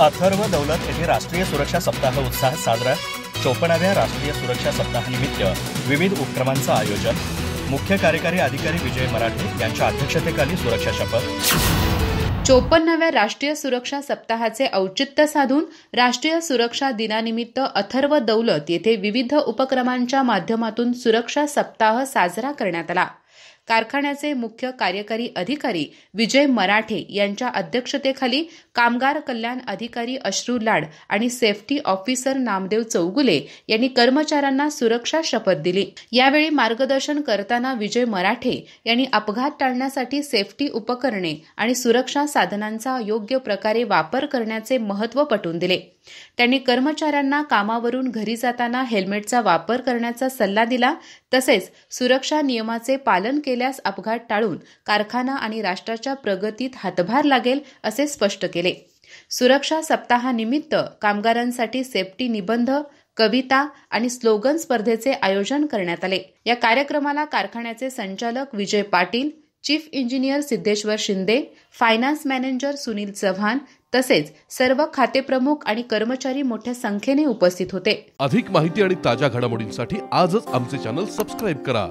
अथर्व दौलत येथे राष्ट्रीय सुरक्षा सप्ताह उत्साहात साजरा. 54व्या राष्ट्रीय सुरक्षा सप्ताहानिमित्त विविध उपक्रमांचं आयोजन. मुख्य कार्यकारी अधिकारी विजय मराठे यांच्या अध्यक्षतेखाली सुरक्षा शपथ. 54व्या राष्ट्रीय सुरक्षा सप्ताहाचे औचित्य साधून राष्ट्रीय सुरक्षा दिनानिमित्त अथर्व दौलत येथे विविध उपक्रमांच्या माध्यमातून सुरक्षा सप्ताह साजरा करण्यात आला. कारखान्याचे मुख्य कार्यकारी अधिकारी विजय मराठे यांच्या अध्यक्षतेखाली कामगार कल्याण अधिकारी अश्रू लाड आणि सेफ्टी ऑफिसर नामदेव चौगुले यांनी कर्मचाऱ्यांना सुरक्षा शपथ दिली. यावेळी मार्गदर्शन करताना विजय मराठे यांनी अपघात टाळण्यासाठी सेफ्टी उपकरणे आणि सुरक्षा साधनांचा योग्य प्रकारे वापर करण्याचे महत्त्व पटवून दिले. त्यांनी कर्मचाऱ्यांना कामावरून घरी जाताना हेल्मेटचा वापर करण्याचा सल्ला दिला. तसेच सुरक्षा नियमाचे पालन केल्यास अपघात टाळून कारखाना आणि राष्ट्राच्या प्रगतीत हातभार लागेल असे स्पष्ट केले. सुरक्षा सप्ताहानिमित्त कामगारांसाठी सेफ्टी निबंध, कविता आणि स्लोगन स्पर्धेचे आयोजन करण्यात आले. या कार्यक्रमाला कारखान्याचे संचालक Vijay Patil, chief engineer Siddheshwar Shinde, finance manager Sunil Chavan तसेच सर्व खातेप्रमुख आणि कर्मचारी मोठ्या संख्येने उपस्थित होते. अधिक माहिती आणि ताज्या घडामोडींसाठी आजच आमचे चॅनल सबस्क्राइब करा.